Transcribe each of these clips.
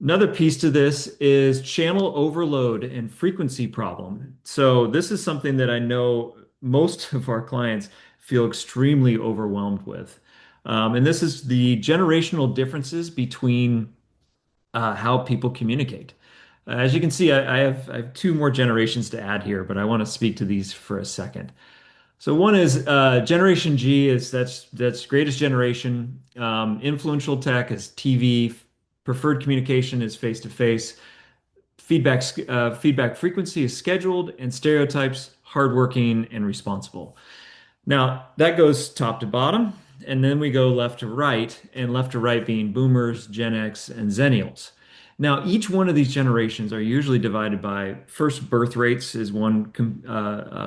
Another piece to this is channel overload and frequency problem. So this is something that I know most of our clients feel extremely overwhelmed with. And this is the generational differences between how people communicate. As you can see, I have two more generations to add here, but I want to speak to these for a second. So one is Generation G is that's greatest generation. Influential tech is TV. Preferred communication is face to face. Feedback frequency is scheduled, and stereotypes hardworking and responsible. Now that goes top to bottom, and then we go left to right, and left to right being boomers, Gen X, and Zennials. Now, each one of these generations are usually divided by first birth rates is one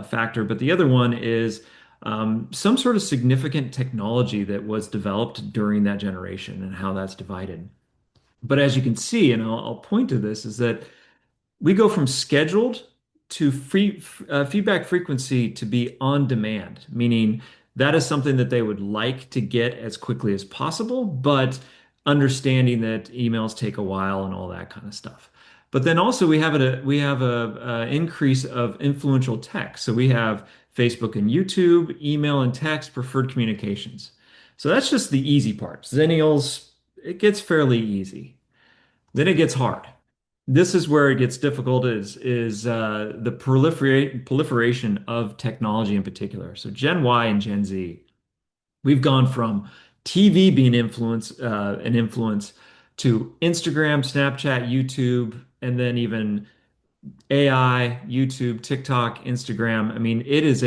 factor, but the other one is some sort of significant technology that was developed during that generation and how that's divided. But as you can see, and I'll point to this, is that we go from scheduled to feedback frequency to be on demand, meaning that is something that they would like to get as quickly as possible, but understanding that emails take a while and all that kind of stuff. But then also we have a increase of influential tech. So we have Facebook and YouTube, email and text, preferred communications. So that's just the easy part. Zennials, it gets fairly easy. Then it gets hard. This is where it gets difficult is the proliferation of technology in particular. So Gen Y and Gen Z, we've gone from TV being an influence to Instagram, Snapchat, YouTube, and then even AI, YouTube, TikTok, Instagram. I mean, it is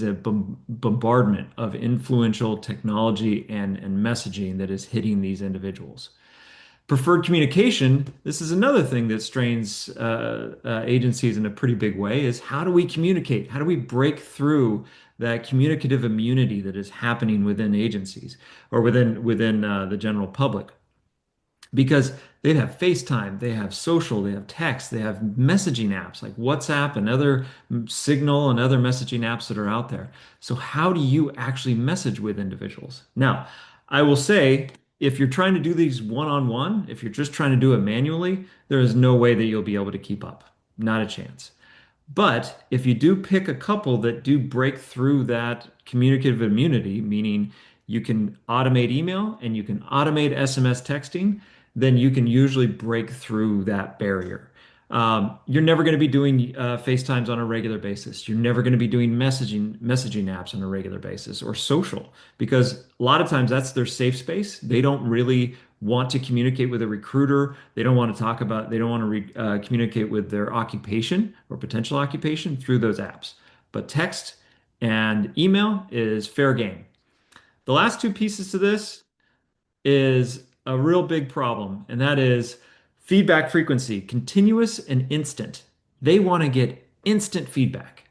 a bombardment of influential technology and messaging that is hitting these individuals. Preferred communication, this is another thing that strains agencies in a pretty big way, is how do we communicate? How do we break through that communicative immunity that is happening within agencies or within the general public? Because they have FaceTime, they have social, they have text, they have messaging apps like WhatsApp and other Signal and other messaging apps that are out there. So how do you actually message with individuals? Now, I will say, if you're trying to do these one-on-one, if you're just trying to do it manually, there is no way that you'll be able to keep up. Not a chance. But if you do pick a couple that do break through that communicative immunity, meaning you can automate email and you can automate SMS texting, then you can usually break through that barrier. You're never going to be doing FaceTimes on a regular basis. You're never going to be doing messaging apps on a regular basis or social because a lot of times that's their safe space. They don't really want to communicate with a recruiter. They don't want to talk about, they don't want to communicate with their occupation or potential occupation through those apps. But text and email is fair game. The last two pieces to this is a real big problem, and that is feedback frequency, continuous and instant. They want to get instant feedback.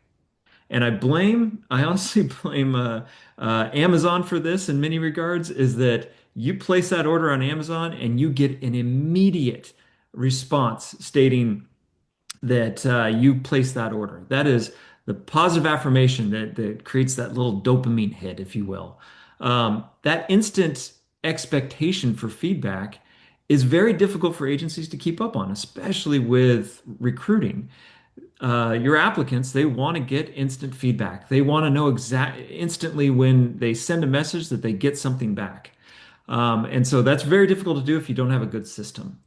And I honestly blame Amazon for this in many regards, is that you place that order on Amazon and you get an immediate response stating that you placed that order. That is the positive affirmation that creates that little dopamine hit, if you will. That instant expectation for feedback is very difficult for agencies to keep up on, especially with recruiting. Your applicants, they want to get instant feedback. They want to know instantly when they send a message that they get something back. And so that's very difficult to do if you don't have a good system.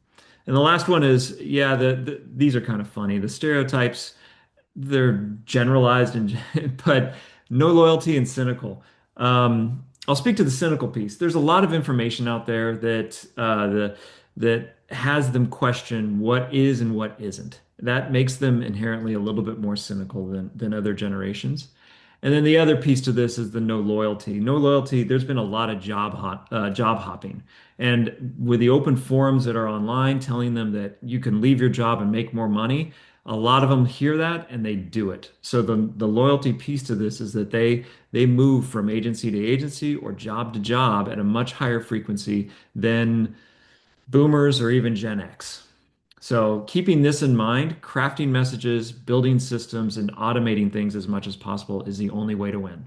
And the last one is, yeah, these are kind of funny. The stereotypes, they're generalized and but no loyalty and cynical. I'll speak to the cynical piece. There's a lot of information out there that has them question what is and what isn't. That makes them inherently a little bit more cynical than other generations. And then the other piece to this is the no loyalty. No loyalty, there's been a lot of job hopping. And with the open forums that are online telling them that you can leave your job and make more money, a lot of them hear that and they do it. So the loyalty piece to this is that they move from agency to agency or job to job at a much higher frequency than boomers or even Gen X. So keeping this in mind, crafting messages, building systems, and automating things as much as possible is the only way to win.